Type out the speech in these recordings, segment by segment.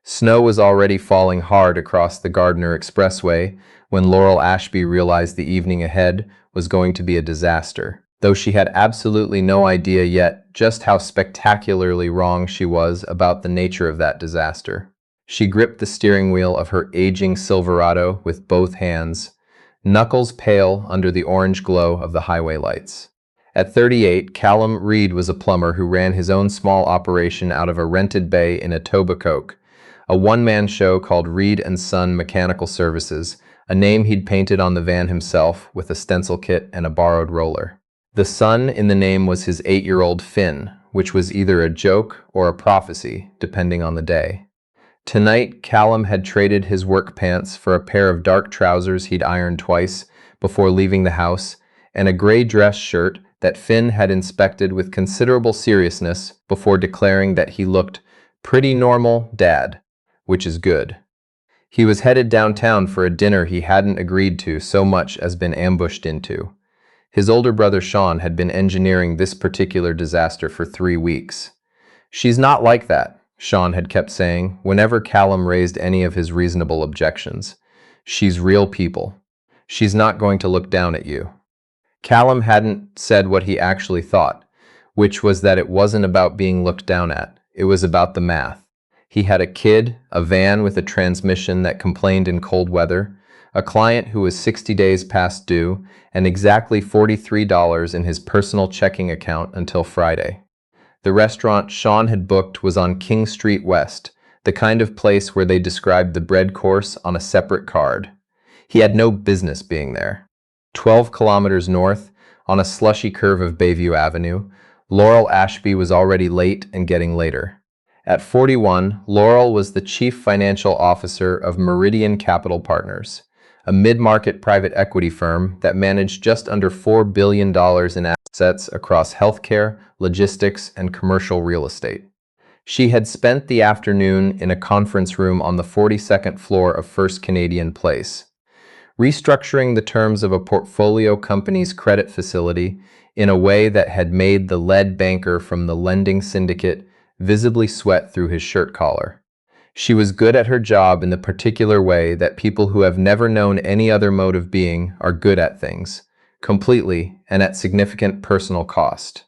Snow was already falling hard across the Gardner Expressway when Laurel Ashby realized the evening ahead was going to be a disaster, though she had absolutely no idea yet just how spectacularly wrong she was about the nature of that disaster. She gripped the steering wheel of her aging Silverado with both hands, knuckles pale under the orange glow of the highway lights. At 38, Callum Reid was a plumber who ran his own small operation out of a rented bay in Etobicoke, a one-man show called Reid & Son Mechanical Services, a name he'd painted on the van himself with a stencil kit and a borrowed roller. The son in the name was his 8-year-old Finn, which was either a joke or a prophecy, depending on the day. Tonight, Callum had traded his work pants for a pair of dark trousers he'd ironed twice before leaving the house, and a gray dress shirt that Finn had inspected with considerable seriousness before declaring that he looked pretty normal, Dad, which is good. He was headed downtown for a dinner he hadn't agreed to so much as been ambushed into. His older brother Sean had been engineering this particular disaster for 3 weeks. "She's not like that," Sean had kept saying whenever Callum raised any of his reasonable objections. "She's real people. She's not going to look down at you." Callum hadn't said what he actually thought, which was that it wasn't about being looked down at, it was about the math. He had a kid, a van with a transmission that complained in cold weather, a client who was 60 days past due, and exactly $43 in his personal checking account until Friday. The restaurant Sean had booked was on King Street West, the kind of place where they described the bread course on a separate card. He had no business being there. 12 kilometers north, on a slushy curve of Bayview Avenue, Laurel Ashby was already late and getting later. At 41, Laurel was the chief financial officer of Meridian Capital Partners, a mid-market private equity firm that managed just under $4 billion in assets across healthcare, logistics, and commercial real estate. She had spent the afternoon in a conference room on the 42nd floor of First Canadian Place, restructuring the terms of a portfolio company's credit facility in a way that had made the lead banker from the lending syndicate visibly sweat through his shirt collar. She was good at her job in the particular way that people who have never known any other mode of being are good at things, completely and at significant personal cost.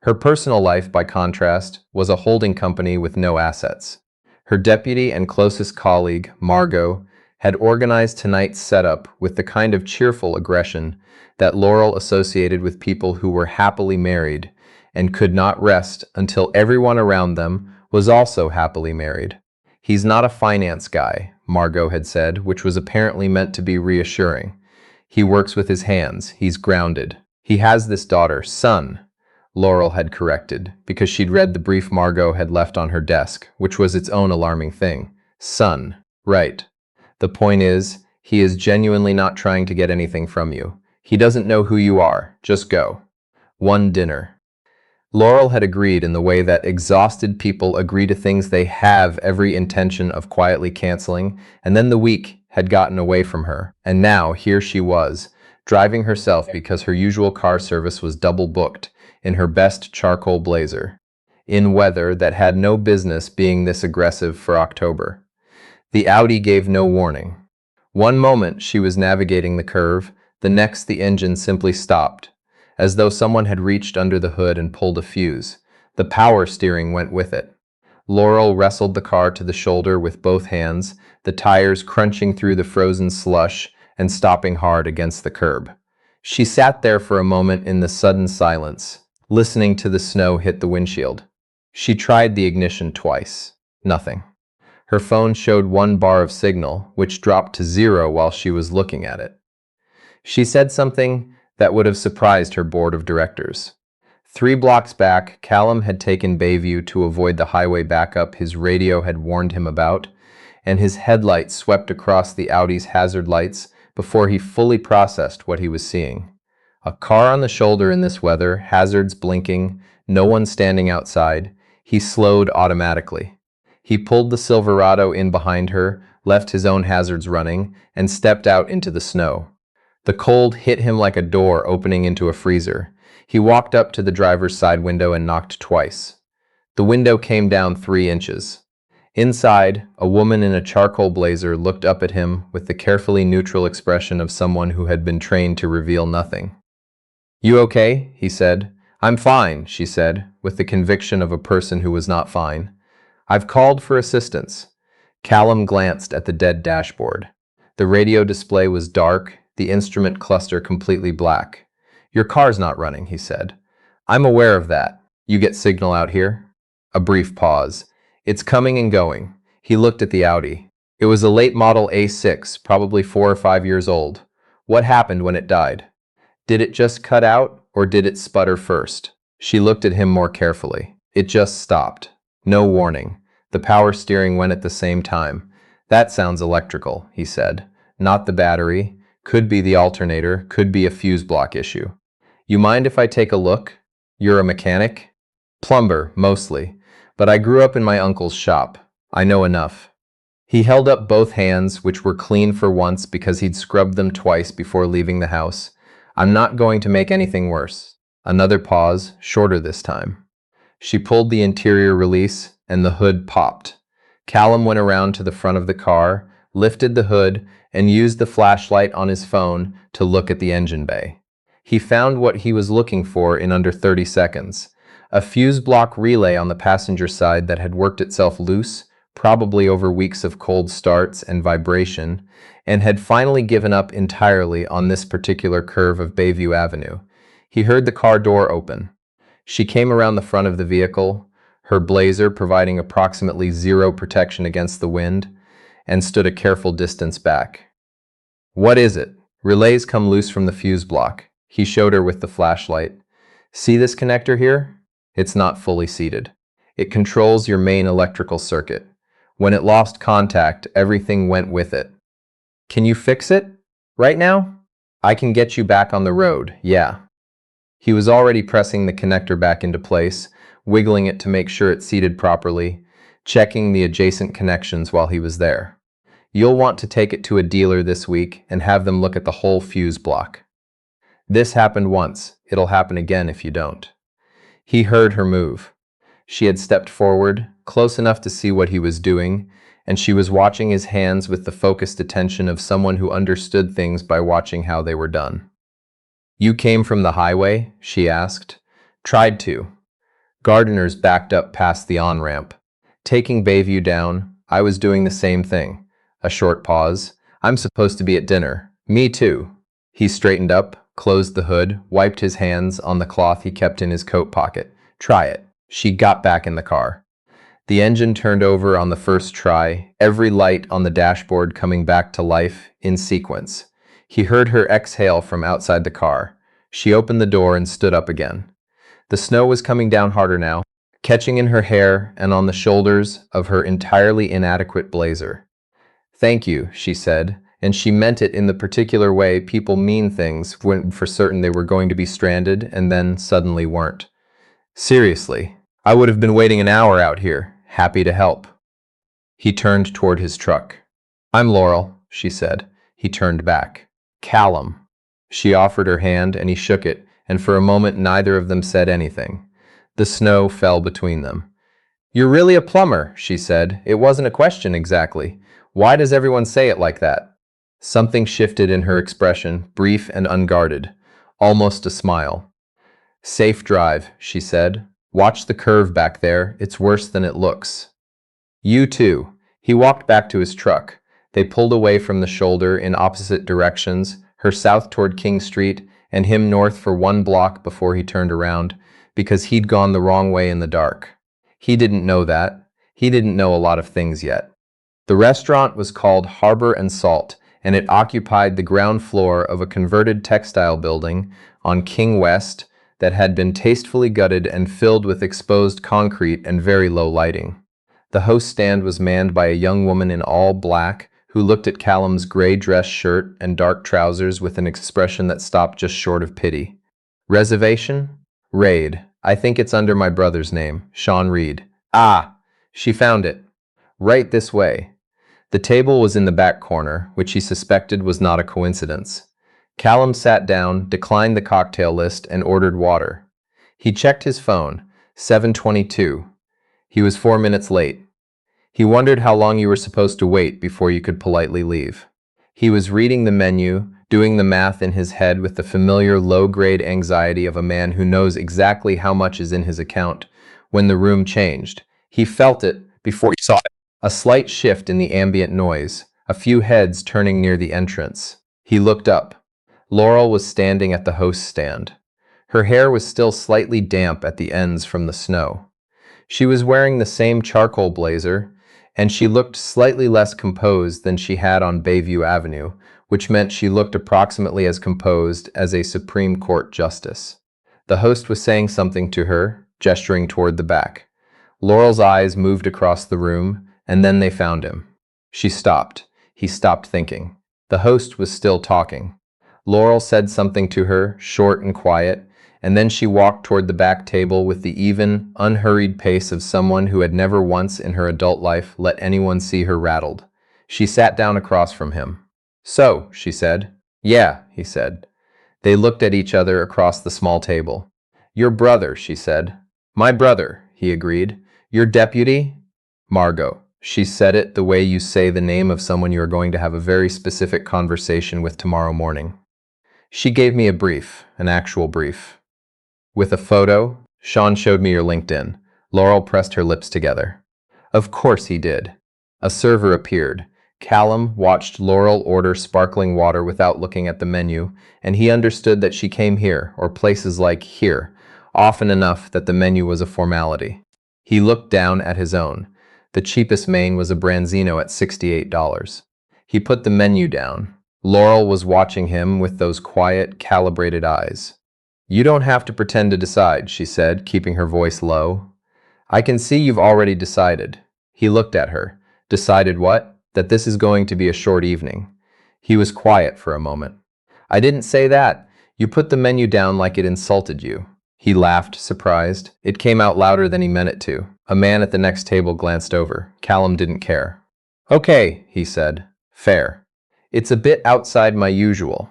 Her personal life, by contrast, was a holding company with no assets. Her deputy and closest colleague, Margot, had organized tonight's setup with the kind of cheerful aggression that Laurel associated with people who were happily married and could not rest until everyone around them was also happily married. "He's not a finance guy," Margot had said, which was apparently meant to be reassuring. "He works with his hands. He's grounded. He has this daughter, son," Laurel had corrected, because she'd read the brief Margot had left on her desk, which was its own alarming thing. "Son. Right. The point is, he is genuinely not trying to get anything from you. He doesn't know who you are. Just go. One dinner." Laurel had agreed in the way that exhausted people agree to things they have every intention of quietly canceling, and then the week had gotten away from her, and now here she was, driving herself because her usual car service was double booked, in her best charcoal blazer, in weather that had no business being this aggressive for October. The Audi gave no warning. One moment she was navigating the curve, the next the engine simply stopped, as though someone had reached under the hood and pulled a fuse. The power steering went with it. Laurel wrestled the car to the shoulder with both hands, the tires crunching through the frozen slush and stopping hard against the curb. She sat there for a moment in the sudden silence, listening to the snow hit the windshield. She tried the ignition twice. Nothing. Her phone showed 1 bar of signal, which dropped to 0 while she was looking at it. She said something that would have surprised her board of directors. 3 blocks back, Callum had taken Bayview to avoid the highway backup his radio had warned him about, and his headlights swept across the Audi's hazard lights before he fully processed what he was seeing. A car on the shoulder in this weather, hazards blinking, no one standing outside. He slowed automatically. He pulled the Silverado in behind her, left his own hazards running, and stepped out into the snow. The cold hit him like a door opening into a freezer. He walked up to the driver's side window and knocked twice. The window came down 3 inches. Inside, a woman in a charcoal blazer looked up at him with the carefully neutral expression of someone who had been trained to reveal nothing. "You okay?" he said. "I'm fine," she said, with the conviction of a person who was not fine. "I've called for assistance." Callum glanced at the dead dashboard. The radio display was dark, the instrument cluster completely black. "Your car's not running," he said. "I'm aware of that. You get signal out here?" A brief pause. "It's coming and going." He looked at the Audi. It was a late model A6, probably 4 or 5 years old. What happened when it died? Did it just cut out, or did it sputter first? She looked at him more carefully. It just stopped. No warning. The power steering went at the same time. "That sounds electrical," he said. "Not the battery. Could be the alternator, could be a fuse block issue." "You mind if I take a look?" "You're a mechanic?" "Plumber, mostly. But I grew up in my uncle's shop. I know enough." He held up both hands, which were clean for once because he'd scrubbed them twice before leaving the house. "I'm not going to make anything worse." Another pause, shorter this time. She pulled the interior release, and the hood popped. Callum went around to the front of the car, lifted the hood, and used the flashlight on his phone to look at the engine bay. He found what he was looking for in under 30 seconds. A fuse block relay on the passenger side that had worked itself loose, probably over weeks of cold starts and vibration, and had finally given up entirely on this particular curve of Bayview Avenue. He heard the car door open. She came around the front of the vehicle, her blazer providing approximately zero protection against the wind, and stood a careful distance back. "What is it?" "Relays come loose from the fuse block." He showed her with the flashlight. "See this connector here? It's not fully seated. It controls your main electrical circuit. When it lost contact, everything went with it." "Can you fix it? Right now?" "I can get you back on the road, yeah." He was already pressing the connector back into place, wiggling it to make sure it seated properly, checking the adjacent connections while he was there. "You'll want to take it to a dealer this week and have them look at the whole fuse block. This happened once. It'll happen again if you don't." He heard her move. She had stepped forward, close enough to see what he was doing, and she was watching his hands with the focused attention of someone who understood things by watching how they were done. "You came from the highway?" she asked. "Tried to." Gardeners backed up past the on-ramp. "Taking Bayview down, I was doing the same thing." A short pause. "I'm supposed to be at dinner." "Me too." He straightened up, closed the hood, wiped his hands on the cloth he kept in his coat pocket. "Try it." She got back in the car. The engine turned over on the first try, every light on the dashboard coming back to life in sequence. He heard her exhale from outside the car. She opened the door and stood up again. The snow was coming down harder now, catching in her hair and on the shoulders of her entirely inadequate blazer. "Thank you," she said, and she meant it in the particular way people mean things when for certain they were going to be stranded and then suddenly weren't. "Seriously, I would have been waiting an hour out here, happy to help." He turned toward his truck. "I'm Laurel," she said. He turned back. "Callum." She offered her hand and he shook it, and for a moment neither of them said anything. The snow fell between them. "You're really a plumber," she said. "It wasn't a question exactly. Why does everyone say it like that?" Something shifted in her expression, brief and unguarded, almost a smile. "Safe drive," she said. "Watch the curve back there. It's worse than it looks." "You too." He walked back to his truck. They pulled away from the shoulder in opposite directions, her south toward King Street and him north for 1 block before he turned around, because he'd gone the wrong way in the dark. He didn't know that. He didn't know a lot of things yet. The restaurant was called Harbor and Salt, and it occupied the ground floor of a converted textile building on King West that had been tastefully gutted and filled with exposed concrete and very low lighting. The host stand was manned by a young woman in all black who looked at Callum's gray dress shirt and dark trousers with an expression that stopped just short of pity. "Reservation?" "Reid. I think it's under my brother's name, Sean Reid." "Ah!" She found it. "Right this way." The table was in the back corner, which he suspected was not a coincidence. Callum sat down, declined the cocktail list, and ordered water. He checked his phone. 7:22. He was 4 minutes late. He wondered how long you were supposed to wait before you could politely leave. He was reading the menu, doing the math in his head with the familiar low-grade anxiety of a man who knows exactly how much is in his account, when the room changed. He felt it before he saw it. A slight shift in the ambient noise, a few heads turning near the entrance. He looked up. Laurel was standing at the host stand. Her hair was still slightly damp at the ends from the snow. She was wearing the same charcoal blazer, and she looked slightly less composed than she had on Bayview Avenue, which meant she looked approximately as composed as a Supreme Court justice. The host was saying something to her, gesturing toward the back. Laurel's eyes moved across the room, and then they found him. She stopped. He stopped thinking. The host was still talking. Laurel said something to her, short and quiet, and then she walked toward the back table with the even, unhurried pace of someone who had never once in her adult life let anyone see her rattled. She sat down across from him. "So," she said. "Yeah," he said. They looked at each other across the small table. "Your brother," she said. "My brother," he agreed. "Your deputy?" "Margot." She said it the way you say the name of someone you are going to have a very specific conversation with tomorrow morning. She gave me a brief, an actual brief. With a photo, "Sean showed me your LinkedIn." Laurel pressed her lips together. Of course he did. A server appeared. Callum watched Laurel order sparkling water without looking at the menu, and he understood that she came here, or places like here, often enough that the menu was a formality. He looked down at his own. The cheapest main was a Branzino at $68. He put the menu down. Laurel was watching him with those quiet, calibrated eyes. "You don't have to pretend to decide," she said, keeping her voice low. "I can see you've already decided." He looked at her. "Decided what?" "That this is going to be a short evening." He was quiet for a moment. "I didn't say that. You put the menu down like it insulted you." He laughed, surprised. It came out louder than he meant it to. A man at the next table glanced over. Callum didn't care. "Okay," he said. "Fair. It's a bit outside my usual."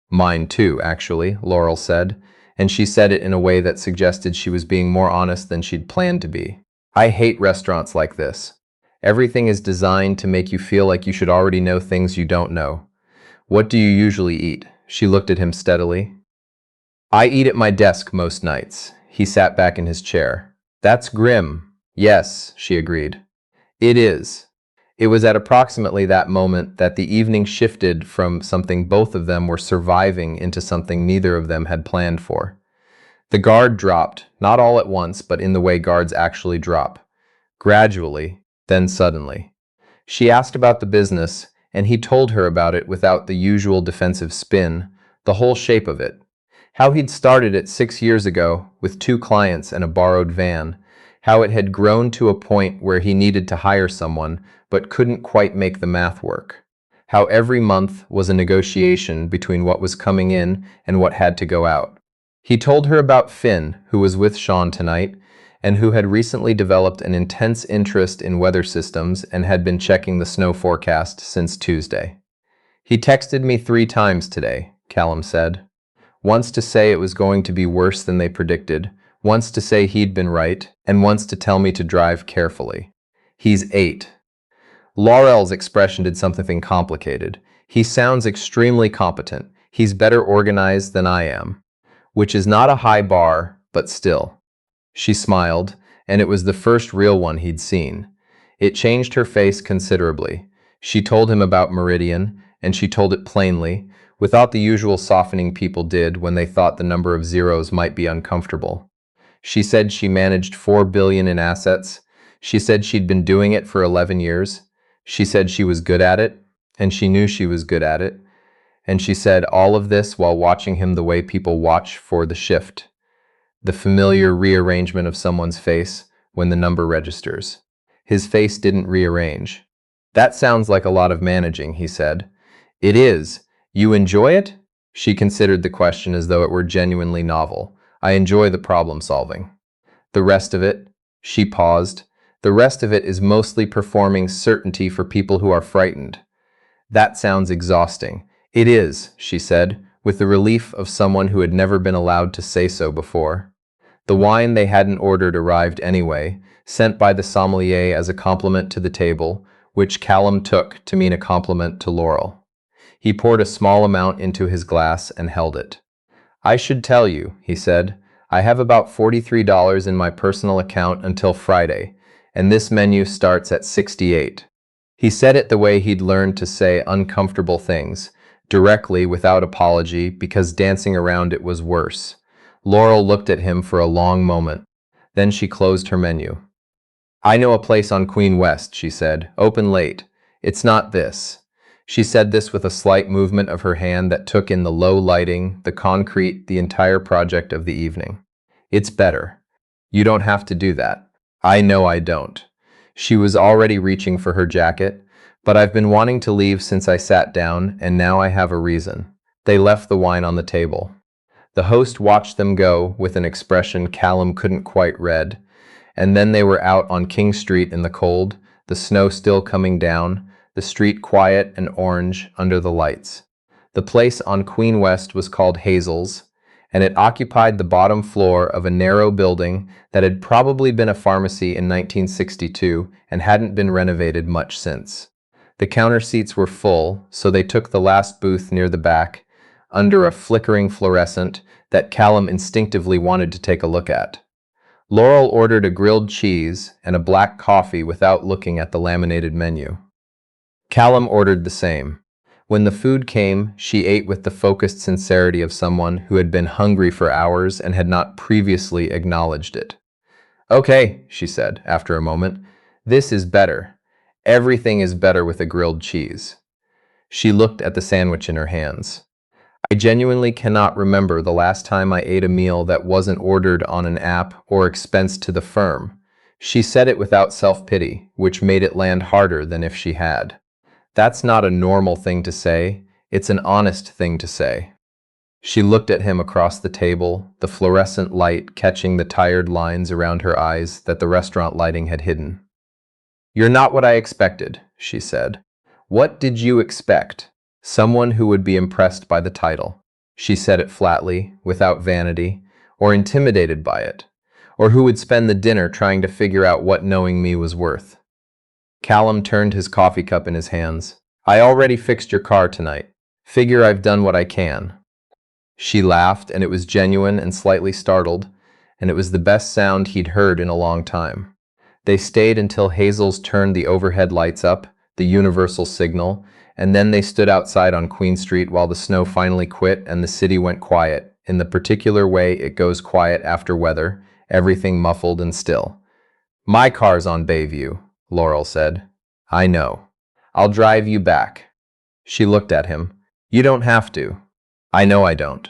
"Mine too, actually," Laurel said, and she said it in a way that suggested she was being more honest than she'd planned to be. "I hate restaurants like this. Everything is designed to make you feel like you should already know things you don't know. What do you usually eat?" She looked at him steadily. "I eat at my desk most nights." He sat back in his chair. "That's grim." "Yes," she agreed. "It is." It was at approximately that moment that the evening shifted from something both of them were surviving into something neither of them had planned for. The guard dropped, not all at once, but in the way guards actually drop. Gradually, then suddenly. She asked about the business, and he told her about it without the usual defensive spin, the whole shape of it. How he'd started it 6 years ago, with 2 clients and a borrowed van. How it had grown to a point where he needed to hire someone, but couldn't quite make the math work. How every month was a negotiation between what was coming in and what had to go out. He told her about Finn, who was with Sean tonight, and who had recently developed an intense interest in weather systems and had been checking the snow forecast since Tuesday. "He texted me 3 times today," Callum said. "Once to say it was going to be worse than they predicted, once to say he'd been right, and once to tell me to drive carefully. He's 8. Laurel's expression did something complicated. "He sounds extremely competent. He's better organized than I am." Which is not a high bar, but still. She smiled, and it was the first real one he'd seen. It changed her face considerably. She told him about Meridian, and she told it plainly, without the usual softening people did when they thought the number of zeros might be uncomfortable. She said she managed $4 billion in assets. She said she'd been doing it for 11 years. She said she was good at it, and she knew she was good at it. And she said all of this while watching him the way people watch for the shift. The familiar rearrangement of someone's face when the number registers. His face didn't rearrange. "That sounds like a lot of managing," he said. "It is. You enjoy it?" She considered the question as though it were genuinely novel. "I enjoy the problem solving." "The rest of it?" She paused. "The rest of it is mostly performing certainty for people who are frightened." "That sounds exhausting." "It is," she said, with the relief of someone who had never been allowed to say so before. The wine they hadn't ordered arrived anyway, sent by the sommelier as a compliment to the table, which Callum took to mean a compliment to Laurel. He poured a small amount into his glass and held it. "I should tell you," he said, "I have about $43 in my personal account until Friday, and this menu starts at 68. He said it the way he'd learned to say uncomfortable things, directly without apology, because dancing around it was worse. Laurel looked at him for a long moment. Then she closed her menu. "I know a place on Queen West," she said, "open late. It's not this." She said this with a slight movement of her hand that took in the low lighting, the concrete, the entire project of the evening. "It's better. You don't have to do that." "I know I don't." She was already reaching for her jacket. "But I've been wanting to leave since I sat down, and now I have a reason." They left the wine on the table. The host watched them go with an expression Callum couldn't quite read, and then they were out on King Street in the cold, the snow still coming down, the street quiet and orange under the lights. The place on Queen West was called Hazel's, and it occupied the bottom floor of a narrow building that had probably been a pharmacy in 1962 and hadn't been renovated much since. The counter seats were full, so they took the last booth near the back, under a flickering fluorescent that Callum instinctively wanted to take a look at. Laurel ordered a grilled cheese and a black coffee without looking at the laminated menu. Callum ordered the same. When the food came, she ate with the focused sincerity of someone who had been hungry for hours and had not previously acknowledged it. "Okay," she said after a moment, "this is better. Everything is better with a grilled cheese." She looked at the sandwich in her hands. "I genuinely cannot remember the last time I ate a meal that wasn't ordered on an app or expensed to the firm." She said it without self-pity, which made it land harder than if she had. That's not a normal thing to say. It's an honest thing to say. She looked at him across the table, the fluorescent light catching the tired lines around her eyes that the restaurant lighting had hidden. "You're not what I expected," she said. "What did you expect?" "Someone who would be impressed by the title." She said it flatly, without vanity, or intimidated by it, or who would spend the dinner trying to figure out what knowing me was worth. Callum turned his coffee cup in his hands. "I already fixed your car tonight. Figure I've done what I can." She laughed, and it was genuine and slightly startled, and it was the best sound he'd heard in a long time. They stayed until Hazel's turned the overhead lights up, the universal signal, and then they stood outside on Queen Street while the snow finally quit and the city went quiet, in the particular way it goes quiet after weather, everything muffled and still. "My car's on Bayview," Laurel said. "I know. I'll drive you back." She looked at him. "You don't have to." "I know I don't."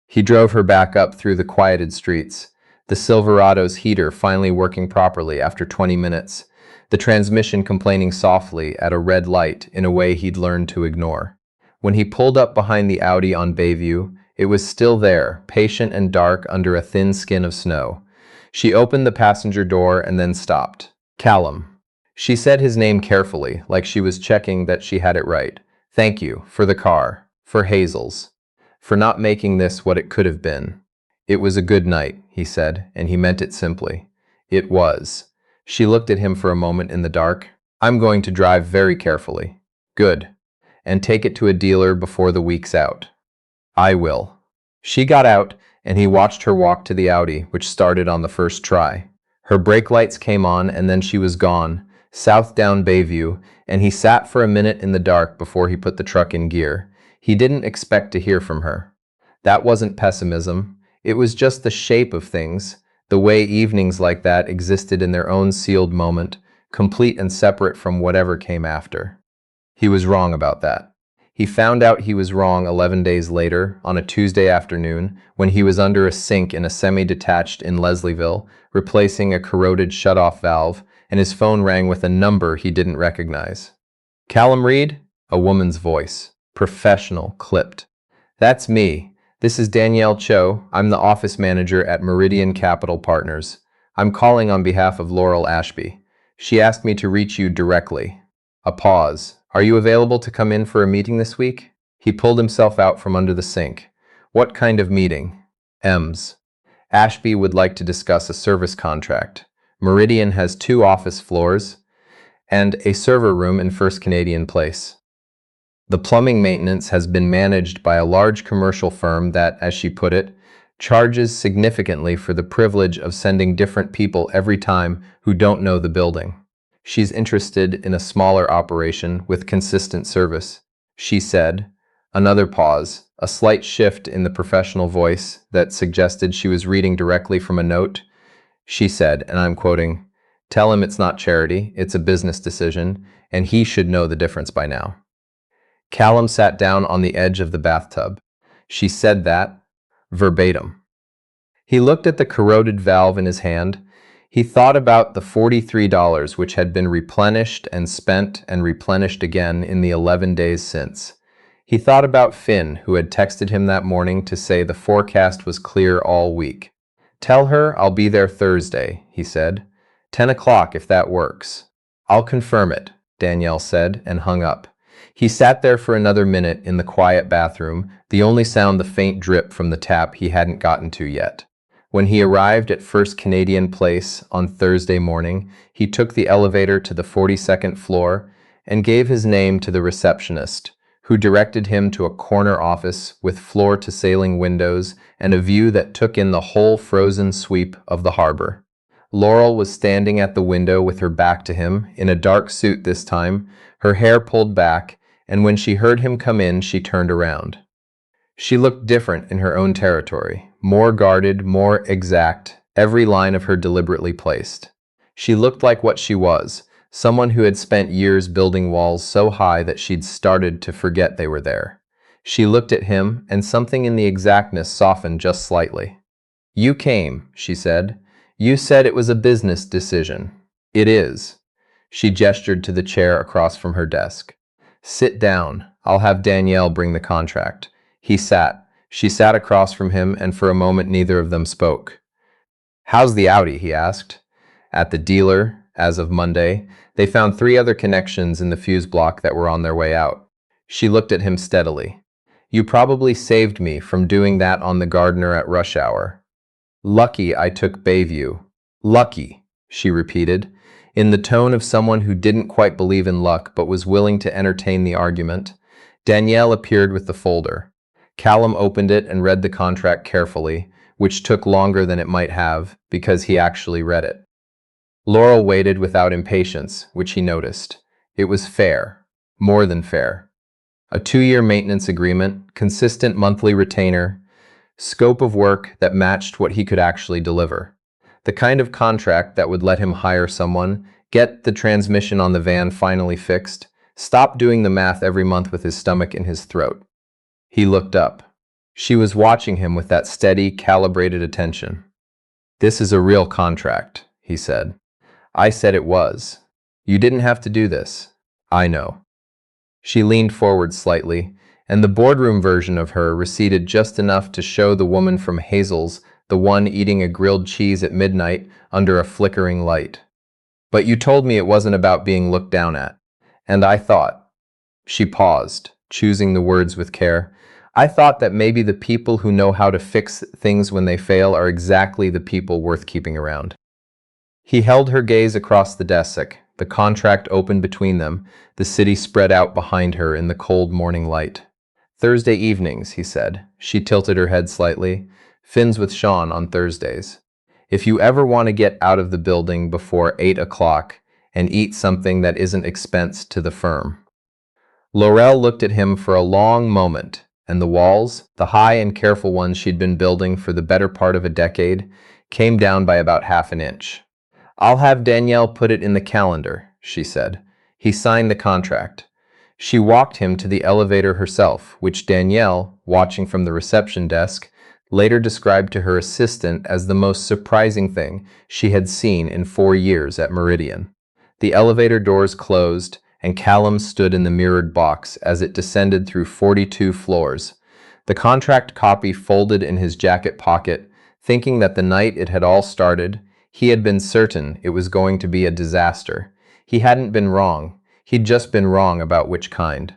He drove her back up through the quieted streets, the Silverado's heater finally working properly after 20 minutes, the transmission complaining softly at a red light in a way he'd learned to ignore. When he pulled up behind the Audi on Bayview, it was still there, patient and dark under a thin skin of snow. She opened the passenger door and then stopped. "Callum." She said his name carefully, like she was checking that she had it right. "Thank you, for the car, for Hazel's, for not making this what it could have been." "It was a good night," he said, and he meant it simply. "It was." She looked at him for a moment in the dark. "I'm going to drive very carefully." "Good. And take it to a dealer before the week's out." "I will." She got out, and he watched her walk to the Audi, which started on the first try. Her brake lights came on, and then she was gone, south down Bayview, and he sat for a minute in the dark before he put the truck in gear. He didn't expect to hear from her. That wasn't pessimism. It was just the shape of things, the way evenings like that existed in their own sealed moment, complete and separate from whatever came after. He was wrong about that. He found out he was wrong 11 days later, on a Tuesday afternoon, when he was under a sink in a semi-detached in Leslieville, replacing a corroded shut-off valve, and his phone rang with a number he didn't recognize. "Callum Reid?" A woman's voice. Professional, clipped. "That's me. This is Danielle Cho. I'm the office manager at Meridian Capital Partners. I'm calling on behalf of Laurel Ashby. She asked me to reach you directly." A pause. "Are you available to come in for a meeting this week?" He pulled himself out from under the sink. "What kind of meeting?" "Ashby would like to discuss a service contract. Meridian has 2 office floors and a server room in First Canadian Place. The plumbing maintenance has been managed by a large commercial firm that, as she put it, charges significantly for the privilege of sending different people every time who don't know the building. She's interested in a smaller operation with consistent service, she said. Another pause, a slight shift in the professional voice that suggested she was reading directly from a note. She said, and I'm quoting, "Tell him it's not charity, it's a business decision, and he should know the difference by now." Callum sat down on the edge of the bathtub. She said that, verbatim. He looked at the corroded valve in his hand. He thought about the $43 which had been replenished and spent and replenished again in the 11 days since. He thought about Finn, who had texted him that morning to say the forecast was clear all week. "Tell her I'll be there Thursday," he said. 10 o'clock if that works. "I'll confirm it," Danielle said, and hung up. He sat there for another minute in the quiet bathroom, the only sound the faint drip from the tap he hadn't gotten to yet. When he arrived at First Canadian Place on Thursday morning, he took the elevator to the 42nd floor and gave his name to the receptionist, who directed him to a corner office with floor-to-ceiling windows and a view that took in the whole frozen sweep of the harbor. Laurel was standing at the window with her back to him, in a dark suit this time, her hair pulled back, and when she heard him come in, she turned around. She looked different in her own territory, more guarded, more exact, every line of her deliberately placed. She looked like what she was, someone who had spent years building walls so high that she'd started to forget they were there. She looked at him, and something in the exactness softened just slightly. "You came," she said. "You said it was a business decision. It is." She gestured to the chair across from her desk. "Sit down. I'll have Danielle bring the contract." He sat. She sat across from him, and for a moment neither of them spoke. "How's the Audi?" he asked. At the dealer, as of Monday, they found 3 other connections in the fuse block that were on their way out. She looked at him steadily. "You probably saved me from doing that on the gardener at rush hour." "Lucky I took Bayview." "Lucky," she repeated, in the tone of someone who didn't quite believe in luck but was willing to entertain the argument. Danielle appeared with the folder. Callum opened it and read the contract carefully, which took longer than it might have, because he actually read it. Laurel waited without impatience, which he noticed. It was fair. More than fair. A 2-year maintenance agreement, consistent monthly retainer, scope of work that matched what he could actually deliver. The kind of contract that would let him hire someone, get the transmission on the van finally fixed, stop doing the math every month with his stomach in his throat. He looked up. She was watching him with that steady, calibrated attention. "This is a real contract," he said. "I said it was. You didn't have to do this. I know." She leaned forward slightly, and the boardroom version of her receded just enough to show the woman from Hazel's, the one eating a grilled cheese at midnight under a flickering light. "But you told me it wasn't about being looked down at. And I thought," she paused, choosing the words with care, "I thought that maybe the people who know how to fix things when they fail are exactly the people worth keeping around." He held her gaze across the desk, the contract open between them, the city spread out behind her in the cold morning light. "Thursday evenings," he said. She tilted her head slightly. "Finn's with Sean on Thursdays. If you ever want to get out of the building before 8 o'clock and eat something that isn't expense to the firm." Laurel looked at him for a long moment, and the walls, the high and careful ones she'd been building for the better part of a decade, came down by about half an inch. "I'll have Danielle put it in the calendar," she said. He signed the contract. She walked him to the elevator herself, which Danielle, watching from the reception desk, later described to her assistant as the most surprising thing she had seen in 4 years at Meridian. The elevator doors closed, and Callum stood in the mirrored box as it descended through 42 floors. The contract copy folded in his jacket pocket, thinking that the night it had all started, he had been certain it was going to be a disaster. He hadn't been wrong. He'd just been wrong about which kind.